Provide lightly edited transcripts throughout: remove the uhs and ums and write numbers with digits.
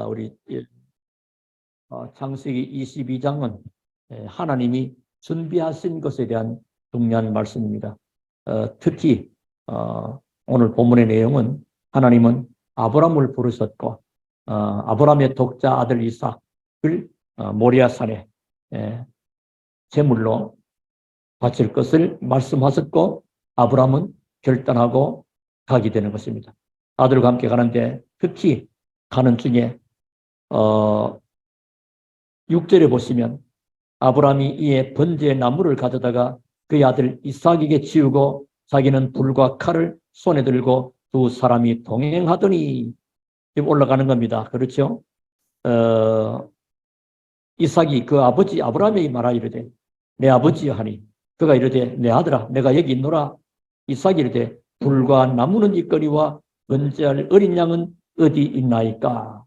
우리 창세기 22장은 하나님이 준비하신 것에 대한 중요한 말씀입니다. 특히 오늘 본문의 내용은 하나님은 아브람을 부르셨고 아브람의 독자 아들 이삭을 모리아산에 제물로 바칠 것을 말씀하셨고 아브람은 결단하고 가게 되는 것입니다. 아들과 함께 가는데 특히 가는 중에 6절에 보시면 아브람이 이에 번제의 나무를 가져다가 그의 아들 이삭에게 지우고 자기는 불과 칼을 손에 들고 두 사람이 동행하더니 지금 올라가는 겁니다. 그렇죠? 이삭이 그 아버지 아브람에게 말하이르되 내 아버지여 하니 그가 이르되 내 아들아 내가 여기 있노라. 이삭이 이르되 불과 나무는 있거니와 번제할 어린 양은 어디 있나이까.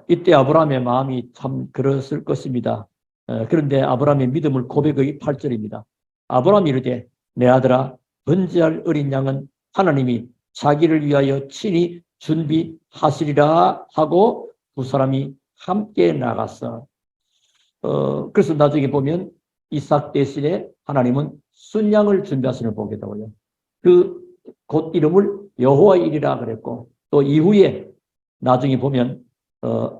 이때 아브라함의 마음이 참 그랬을 것입니다. 그런데 아브라함의 믿음을 고백의 8절입니다. 아브라함이 이르되 내 아들아 번제할 어린 양은 하나님이 자기를 위하여 친히 준비하시리라 하고 두 사람이 함께 나갔어. 그래서 나중에 보면 이삭 대신에 하나님은 순양을 준비하시는 걸 보게 되고요. 그 곧 이름을 여호와일이라 그랬고 또 이후에 나중에 보면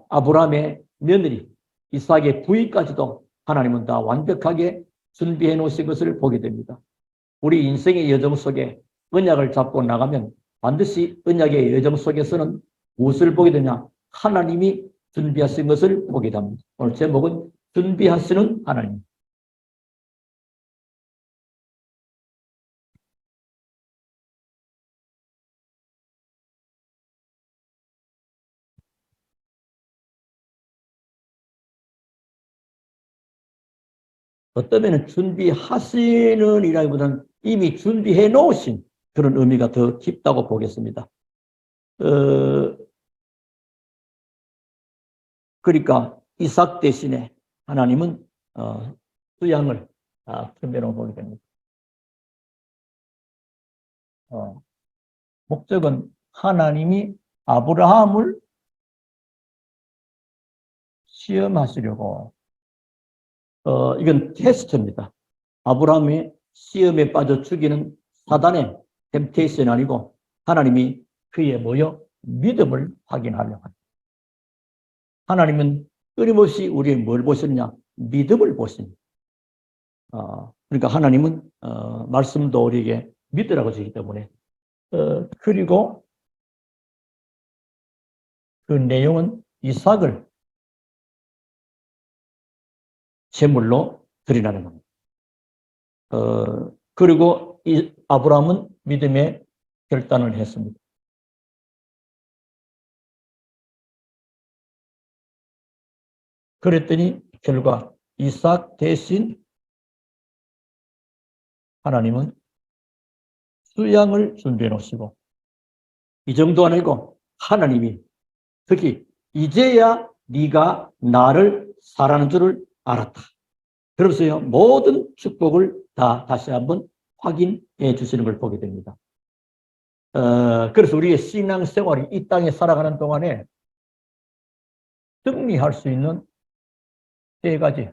아브라함의 며느리 이삭의 부위까지도 하나님은 다 완벽하게 준비해 놓으신 것을 보게 됩니다. 우리 인생의 여정 속에 언약을 잡고 나가면 반드시 언약의 여정 속에서는 무엇을 보게 되냐? 하나님이 준비하신 것을 보게 됩니다. 오늘 제목은 준비하시는 하나님. 어떤 면은 준비하시는 이라기보다는 이미 준비해 놓으신 그런 의미가 더 깊다고 보겠습니다. 그러니까 이삭 대신에 하나님은 수양을 준비해 놓은 보게 됩니다. 목적은 하나님이 아브라함을 시험하시려고 이건 테스트입니다. 아브라함의 시험에 빠져 죽이는 사단의 템테이션 아니고 하나님이 그의 믿음을 확인하려고 합니다. 하나님은 끊임없이 우리의 뭘 보셨냐? 믿음을 보십니다. 그러니까 하나님은 말씀도 우리에게 믿으라고 주기 때문에 그리고 그 내용은 이삭을 제물로 드리라는 겁니다. 그리고 이 아브라함은 믿음의 결단을 했습니다. 그랬더니 결과 이삭 대신 하나님은 수양을 준비해 놓으시고 이 정도 아니고 하나님이 특히 이제야 네가 나를 사랑하는 줄을 알았다. 그러면서요 모든 축복을 다 다시 한번 확인해 주시는 걸 보게 됩니다. 그래서 우리의 신앙생활이 이 땅에 살아가는 동안에 승리할 수 있는 세 가지,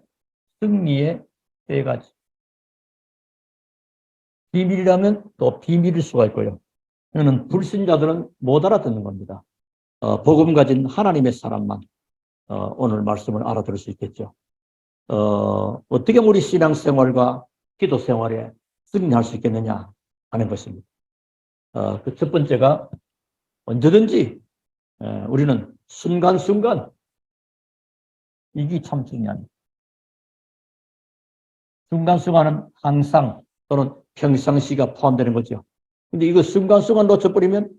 승리의 세 가지. 비밀이라면 또 비밀일 수가 있고요. 이거는 불신자들은 못 알아듣는 겁니다. 복음 가진 하나님의 사람만 오늘 말씀을 알아들을 수 있겠죠. 어떻게 우리 신앙생활과 기도생활에 승리할 수 있겠느냐 하는 것입니다. 그 첫 번째가 언제든지 우리는 순간순간 이게 참 중요합니다. 순간순간은 항상 또는 평상시가 포함되는 거죠. 근데 이거 순간순간 놓쳐버리면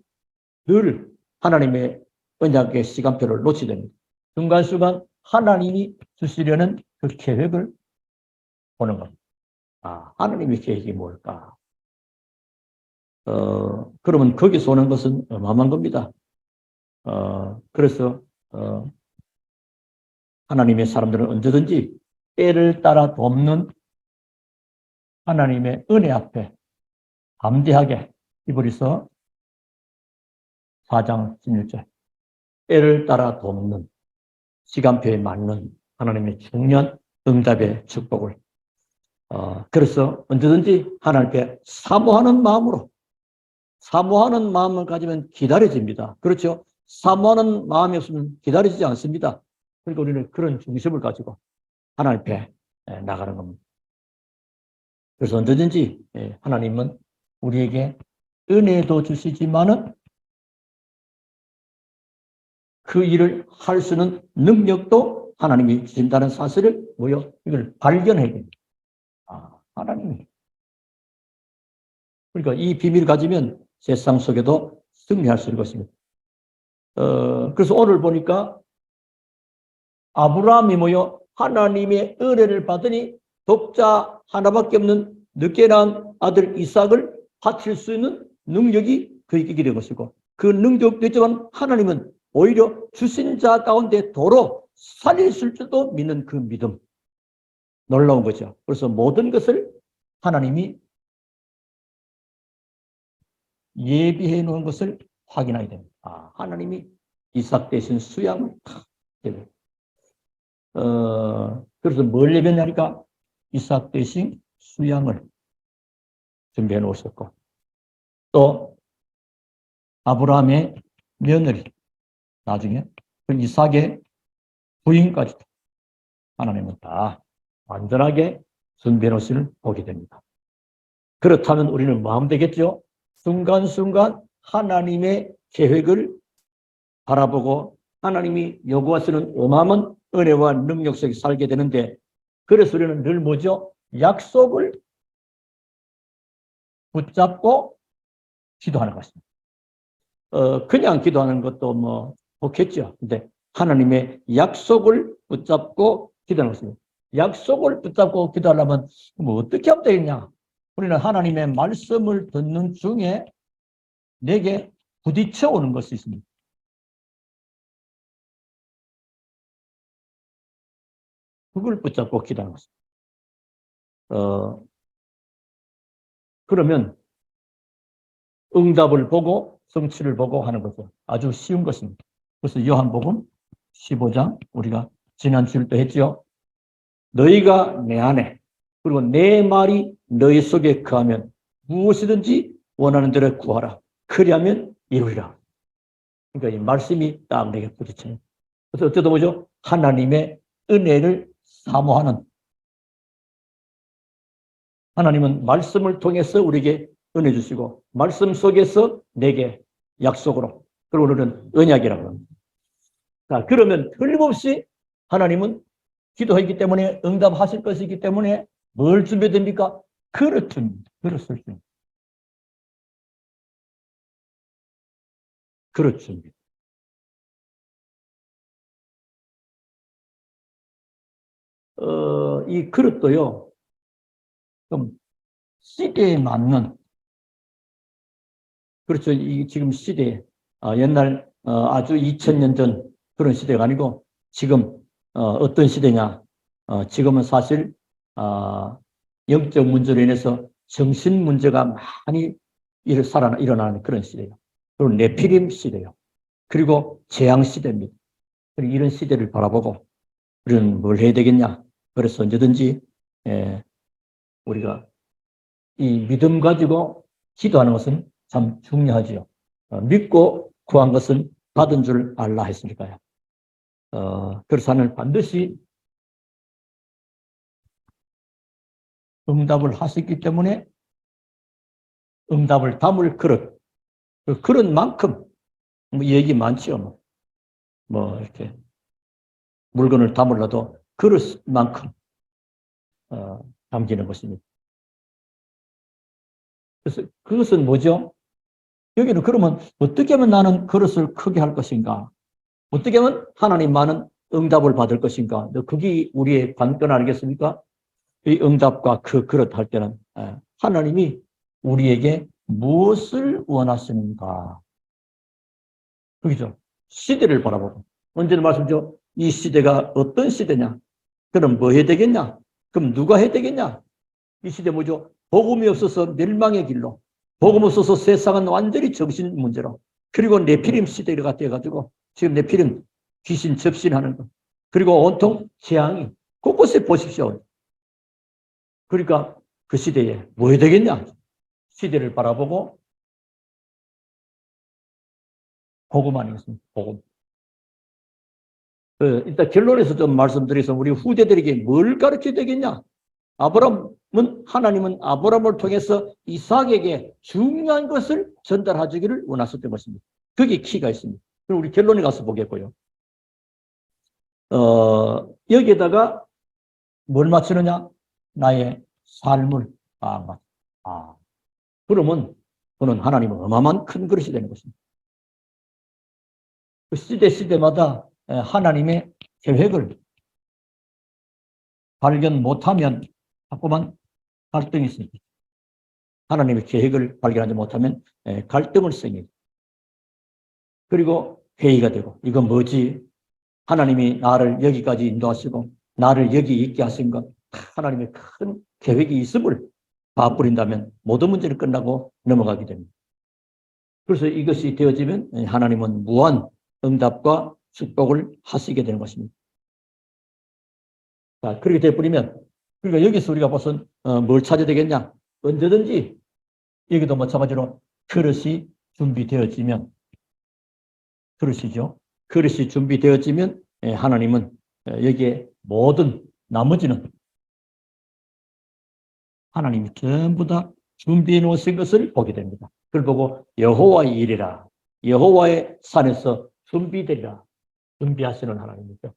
늘 하나님의 언약의 시간표를 놓치게 됩니다. 순간순간 하나님이 주시려는 그 계획을 보는 겁니다. 하나님의 계획이 뭘까? 그러면 거기서 오는 것은 어마어마한 겁니다. 그래서 하나님의 사람들은 언제든지 때를 따라 돕는 하나님의 은혜 앞에 담대하게 히브리서 4장 16절 때를 따라 돕는 시간표에 맞는 하나님의 중요한 응답의 축복을 그래서 언제든지 하나님께 사모하는 마음으로 사모하는 마음을 가지면 기다려집니다. 그렇죠? 사모하는 마음이 없으면 기다려지지 않습니다. 그러니까 우리는 그런 중심을 가지고 하나님 앞에 나가는 겁니다. 그래서 언제든지 하나님은 우리에게 은혜도 주시지만은 그 일을 할 수 있는 능력도 하나님이 주신다는 사실을 이걸 발견해야 됩니다. 하나님이. 그러니까 이 비밀을 가지면 세상 속에도 승리할 수 있는 것입니다. 그래서 오늘 보니까 아브라함이 하나님의 은혜를 받으니 독자 하나밖에 없는 늦게 낳은 아들 이삭을 바칠 수 있는 능력이 그에게 있게 된 것이고 그 능력도 있지만 하나님은 오히려 주신 자 가운데 도로 살리실 줄도 믿는 그 믿음. 놀라운 거죠. 그래서 모든 것을 하나님이 예비해 놓은 것을 확인하게 됩니다. 하나님이 이삭 대신 수양을 그래서 뭘 예배하니까 이삭 대신 수양을 준비해 놓으셨고 또 아브라함의 며느리 나중에 그 이삭의 부인까지도 하나님은 다 완전하게 준비해 놓으심을 보게 됩니다. 그렇다면 우리는 마음 되겠죠? 순간순간 하나님의 계획을 바라보고 하나님이 요구하시는 어마어마한 은혜와 능력 속에 살게 되는데 그래서 우리는 늘 뭐죠? 약속을 붙잡고 기도하는 것입니다. 그냥 기도하는 것도 좋겠죠. 근데 하나님의 약속을 붙잡고 기도하는 것입니다. 약속을 붙잡고 기도하려면 어떻게 하면 되겠냐? 우리는 하나님의 말씀을 듣는 중에 내게 부딪혀 오는 것이 있습니다. 그걸 붙잡고 기도하는 것입니다. 그러면 응답을 보고 성취를 보고 하는 것은 아주 쉬운 것입니다. 그래서 요한복음 15장 우리가 지난 주일도 했죠. 너희가 내 안에 그리고 내 말이 너희 속에 거하면 무엇이든지 원하는 대로 구하라. 그리하면 이루리라. 그러니까 이 말씀이 딱 내게 부딪혀요. 그래서 어쩌다 보죠? 하나님의 은혜를 사모하는 하나님은 말씀을 통해서 우리에게 은혜 주시고 말씀 속에서 내게 약속으로 그리고 우리는 언약이라고 합니다. 자, 그러면 틀림없이 하나님은 기도했기 때문에 응답하실 것이기 때문에 뭘 준비됩니까? 그릇 줍니다. 그릇을 줍니다. 그릇 줍니다. 이 그릇도요, 좀 시대에 맞는, 그렇죠. 이 지금 시대에, 옛날, 아주 2000년 전 그런 시대가 아니고, 지금, 어떤 시대냐. 지금은 사실, 영적 문제로 인해서 정신 문제가 많이 일어나는 그런 시대예요. 그리고 네피림 시대예요. 그리고 재앙 시대입니다. 그리고 이런 시대를 바라보고, 우리는 뭘 해야 되겠냐. 그래서 언제든지, 우리가 이 믿음 가지고 기도하는 것은 참 중요하지요. 믿고 구한 것은 받은 줄 알라 했으니까요. 그래서 하나님 반드시 응답을 하셨기 때문에 응답을 담을 그릇, 그 그릇만큼 얘기 많지요. 이렇게 물건을 담으려도 그릇만큼 담기는 것입니다. 그래서 그것은 뭐죠? 여기는 그러면 어떻게 하면 나는 그릇을 크게 할 것인가? 어떻게 하면 하나님만은 응답을 받을 것인가? 그게 우리의 관건 아니겠습니까? 이 응답과 그 그릇 할 때는 하나님이 우리에게 무엇을 원하시는가? 그죠? 시대를 바라보고 언제나 말씀드렸죠. 이 시대가 어떤 시대냐? 그럼 뭐 해야 되겠냐? 그럼 누가 해야 되겠냐? 이 시대 뭐죠? 복음이 없어서 멸망의 길로, 복음 없어서 세상은 완전히 정신 문제로, 그리고 네피림 시대가 돼가지고 지금 네필은 귀신 접신하는 것. 그리고 온통 재앙이 곳곳에 보십시오. 그러니까 그 시대에 뭐 해야 되겠냐? 시대를 바라보고 복음 아니겠습니까? 복음. 일단 결론에서 좀 말씀드려서 우리 후대들에게 뭘 가르쳐야 되겠냐? 하나님은 아브라함을 통해서 이삭에게 중요한 것을 전달하기를 원하셨던 것입니다. 그게 키가 있습니다. 그럼 우리 결론에 가서 보겠고요. 여기에다가 뭘 맞추느냐? 나의 삶을 그러면 그는 하나님은 어마어마한 큰 그릇이 되는 것입니다. 그 시대마다 하나님의 계획을 발견 못하면 자꾸만 갈등이 있습니다. 하나님의 계획을 발견하지 못하면 갈등을 생깁니다. 그리고 회의가 되고 이건 뭐지? 하나님이 나를 여기까지 인도하시고 나를 여기 있게 하신 것 하나님의 큰 계획이 있음을 봐버린다면 모든 문제는 끝나고 넘어가게 됩니다. 그래서 이것이 되어지면 하나님은 무한 응답과 축복을 하시게 되는 것입니다. 자, 그렇게 되어버리면 그러니까 여기서 우리가 무슨 뭘 찾아야 되겠냐? 언제든지 여기도 마찬가지로 그릇이 준비되어지면 그릇이죠. 그릇이 준비되어지면 하나님은 여기에 모든 나머지는 하나님이 전부 다 준비해 놓으신 것을 보게 됩니다. 그걸 보고 여호와의 일이라 여호와의 산에서 준비되리라 준비하시는 하나님이죠.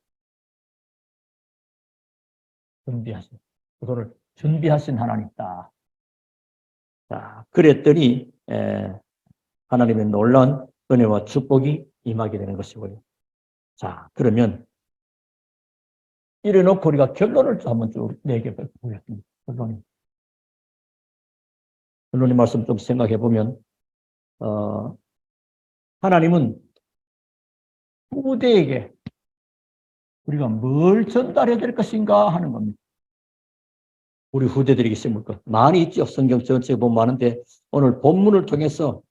그거를 준비하신 하나님이다. 자, 그랬더니 하나님의 놀라운 은혜와 축복이 임하게 되는 것이고요. 자, 그러면 이래놓고 우리가 결론을 한번 쭉 내보겠습니다. 결론의 말씀 좀 생각해 보면 하나님은 후대에게 우리가 뭘 전달해야 될 것인가 하는 겁니다. 우리 후대들에게 심을 것 많이 있죠. 성경 전체에 보면 많은데 오늘 본문을 통해서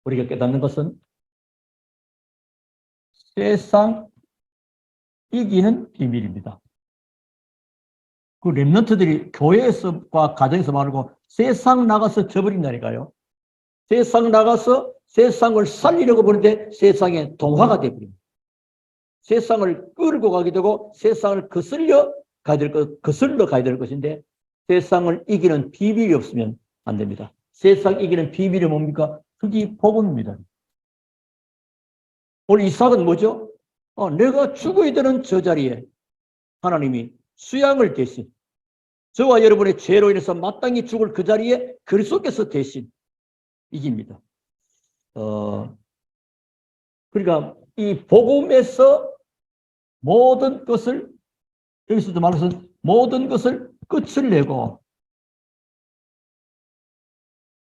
우리가 깨닫는 것은 세상 이기는 비밀입니다. 그 렘넌트들이 교회에서과 가정에서 말고 세상 나가서 져버린다니까요. 세상 나가서 세상을 살리려고 보는데 세상에 동화가 되어버립니다. 세상을 끌고 가게 되고 세상을 거슬러 가야 될 것인데 세상을 이기는 비밀이 없으면 안 됩니다. 세상 이기는 비밀이 뭡니까? 그게 복음입니다. 오늘 이삭은 뭐죠? 내가 죽어야 되는 저 자리에 하나님이 수양을 대신 저와 여러분의 죄로 인해서 마땅히 죽을 그 자리에 그리스도께서 대신 이깁니다. 그러니까 이 복음에서 모든 것을 여기서도 말해서 모든 것을 끝을 내고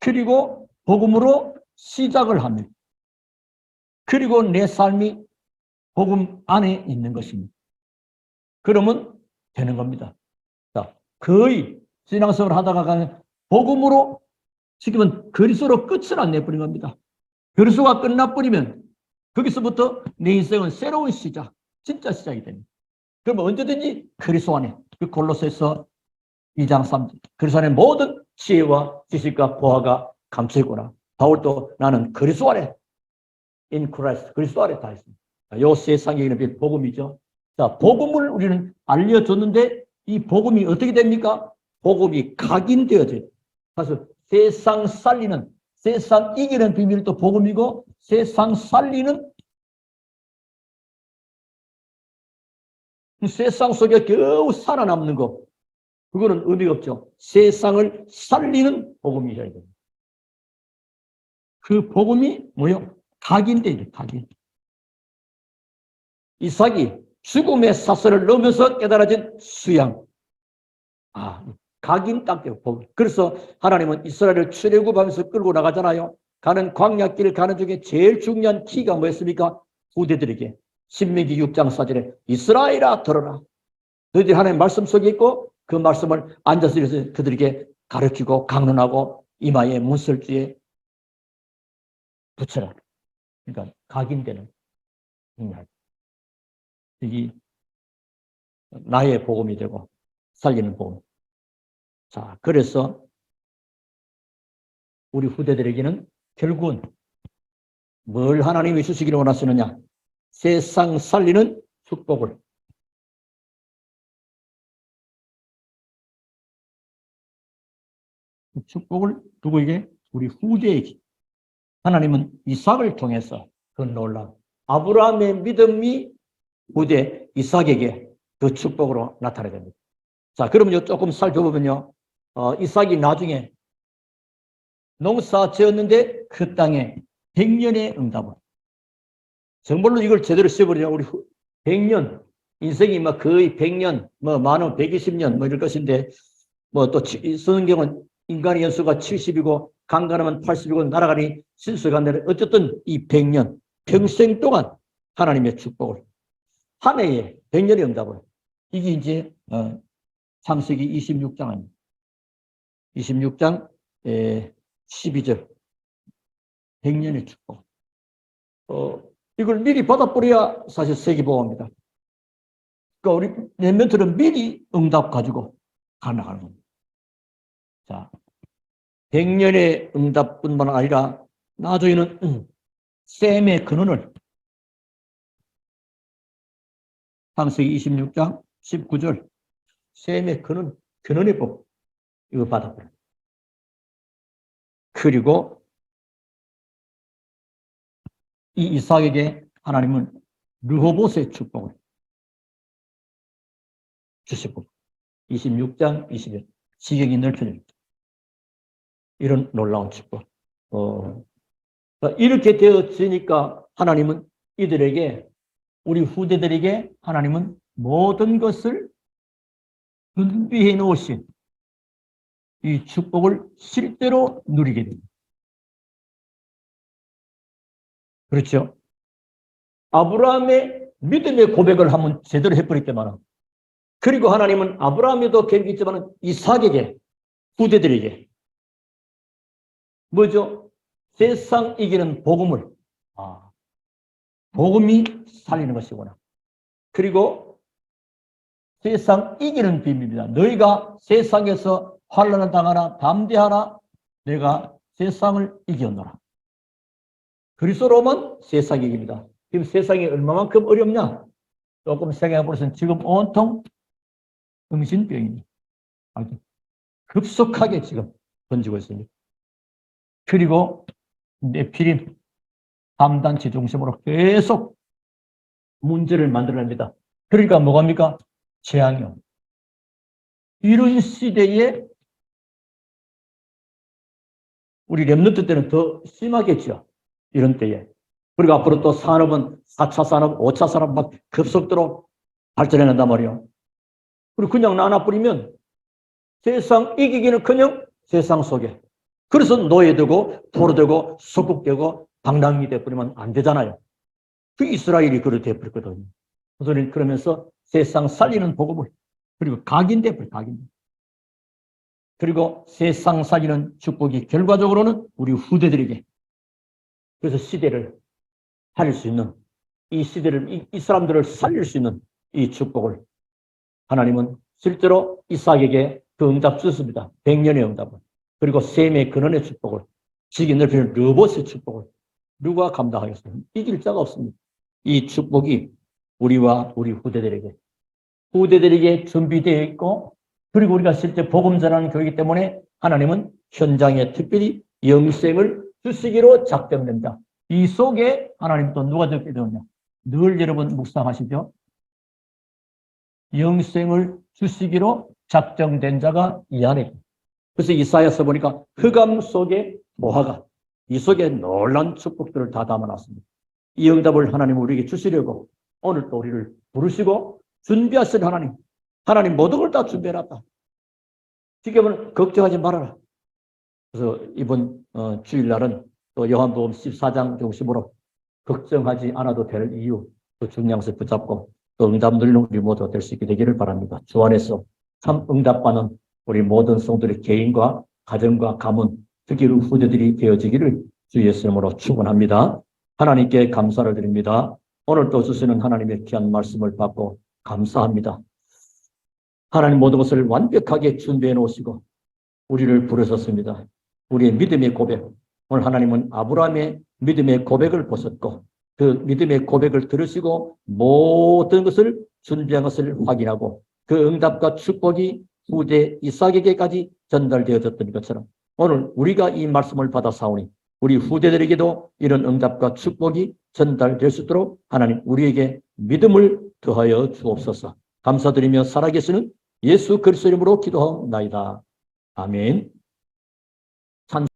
그리고 복음으로 시작을 합니다. 그리고 내 삶이 복음 안에 있는 것입니다. 그러면 되는 겁니다. 자, 거의 신앙생활을 하다가 가는 복음으로 지금은 그리스도로 끝을 안 내버린 겁니다. 그리스도가 끝나버리면 거기서부터 내 인생은 새로운 시작, 진짜 시작이 됩니다. 그러면 언제든지 그리스도 안에 그 골로새서 2장 3절 그리스도 안에 모든 지혜와 지식과 보화가 감춰 있구나. 바울도 나는 그리스도 안에 in Christ 그리스도 안에 다 있습니다. 이 세상에 있는 복음이죠. 자, 복음을 우리는 알려줬는데 이 복음이 어떻게 됩니까? 복음이 각인되어져요. 그래서 세상 살리는 세상 이기는 비밀도 복음이고 세상 살리는 세상 속에 겨우 살아남는 거 그거는 의미가 없죠. 세상을 살리는 복음이어야 됩니다. 그 복음이 뭐요? 각인돼요. 각인. 이삭이 죽음의 사슬을 넘어서 깨달아진 수양. 각인 딱 돼요. 복음. 그래서 하나님은 이스라엘을 출애굽하면서 끌고 나가잖아요. 가는 광야길을 가는 중에 제일 중요한 키가 뭐였습니까? 후대들에게. 신명기 6장 4절에 이스라엘아 들어라. 너희들이 하나님의 말씀 속에 있고 그 말씀을 앉아서 그들에게 가르치고 강론하고 이마에 문설주에 붙여라. 그러니까 각인되는 이게 나의 복음이 되고 살리는 복음. 자, 그래서 우리 후대들에게는 결국은 뭘 하나님이 주시기를 원하시느냐? 세상 살리는 축복을. 축복을 누구에게? 우리 후대에게. 하나님은 이삭을 통해서 그 놀라운 아브라함의 믿음이 후대 이삭에게 그 축복으로 나타나게 됩니다. 자, 그러면 조금 살펴보면요. 이삭이 나중에 농사 지었는데 그 땅에 100년의 응답을. 정말로 이걸 제대로 씹어버리냐. 우리 100년, 인생이 막 거의 100년, 뭐 많으면 120년 뭐 이럴 것인데, 뭐 또 성경은 인간의 연수가 70이고 강간하면 80이고 날아가니 신수가 안 되는, 어쨌든 이 100년, 평생 동안 하나님의 축복을, 한 해에 100년의 응답을. 이게 이제 창세기 26장 아닙니다. 26장 12절 100년의 축복. 이걸 미리 받아버려야 사실 세계보험입니다. 그러니까 우리 랩런트는 미리 응답 가지고 가능한 겁니다. 자, 100년의 응답뿐만 아니라 나중에는 셈의 근원을 창세기 26장 19절 셈의 근원의 법 이거 받아버려요. 그리고 이 이삭에게 하나님은 르호봇의 축복을 주시고 26장 20절 지경이 넓혀집니다. 이런 놀라운 축복. 이렇게 되어지니까 하나님은 이들에게, 우리 후대들에게 하나님은 모든 것을 준비해 놓으신 이 축복을 실제로 누리게 됩니다. 그렇죠? 아브라함의 믿음의 고백을 한번 제대로 해버릴 때만, 그리고 하나님은 아브라함에도 계획이 있지만 이삭에게, 후대들에게 뭐죠? 세상 이기는 복음을, 복음이 살리는 것이구나. 그리고 세상 이기는 비밀입니다. 너희가 세상에서 환난을 당하나 담대하라. 내가 세상을 이겼노라. 그리스도로만 세상 이깁니다. 지금 세상이 얼마만큼 어렵냐? 조금 생각해 보세요. 지금 온통 정신병이 아주 급속하게 지금 번지고 있습니다. 그리고 네피림 담단치 중심으로 계속 문제를 만들어냅니다. 그러니까 뭐갑니까? 재앙이요. 이런 시대에 우리 랩런트 때는 더 심하겠죠. 이런 때에. 그리고 앞으로 또 산업은 4차 산업, 5차 산업 막 급속도로 발전해 난단 말이에요. 그리고 그냥 나눠버리면 세상 이기기는커녕 세상 속에. 그래서 노예되고 포로되고 속국되고 방랑이 돼버리면 안 되잖아요. 그 이스라엘이 그렇게 돼버렸거든요. 그러면서 세상 살리는 복음을, 그리고 각인돼버려, 각인. 그리고 세상 살리는 축복이 결과적으로는 우리 후대들에게, 그래서 시대를 살릴 수 있는, 이 시대를, 이 사람들을 살릴 수 있는 이 축복을 하나님은 실제로 이삭에게 그 응답 주셨습니다. 100년의 응답을. 그리고 셈의 근원의 축복을, 지기 넓히는 르봇의 축복을 누가 감당하겠습니까? 이길 자가 없습니다. 이 축복이 우리와 우리 후대들에게 준비되어 있고, 그리고 우리가 실제 복음 전하는 교회이기 때문에 하나님은 현장에 특별히 영생을 주시기로 작정됩니다. 이 속에 하나님 또 누가 적게 되었냐? 늘 여러분 묵상하시죠? 영생을 주시기로 작정된 자가 이 안에. 그래서 이사야서 보니까 흑암 속에 보화가, 이 속에 놀라운 축복들을 다 담아놨습니다. 이 응답을 하나님 우리에게 주시려고 오늘 또 우리를 부르시고 준비하신 하나님 모든 걸 다 준비해놨다. 지금은 걱정하지 말아라. 그래서 이번 주일날은 또 요한복음 14장 중심으로 걱정하지 않아도 될 이유, 그 중량을 붙잡고 또 응답 누리는 우리 모두가 될 수 있게 되기를 바랍니다. 주 안에서 참 응답받는 우리 모든 성도들의 개인과 가정과 가문, 특히 우리 후대들이 되어지기를 주 예수 이름으로 축원합니다. 하나님께 감사를 드립니다. 오늘 또 주시는 하나님의 귀한 말씀을 받고 감사합니다. 하나님 모든 것을 완벽하게 준비해 놓으시고 우리를 부르셨습니다. 우리의 믿음의 고백. 오늘 하나님은 아브라함의 믿음의 고백을 보셨고 그 믿음의 고백을 들으시고 모든 것을 준비한 것을 확인하고 그 응답과 축복이 후대 이삭에게까지 전달되어졌던 것처럼 오늘 우리가 이 말씀을 받아 사오니 우리 후대들에게도 이런 응답과 축복이 전달될 수 있도록 하나님 우리에게 믿음을 더하여 주옵소서. 감사드리며 살아계시는 예수 그리스도 이름으로 기도하옵나이다. 아멘.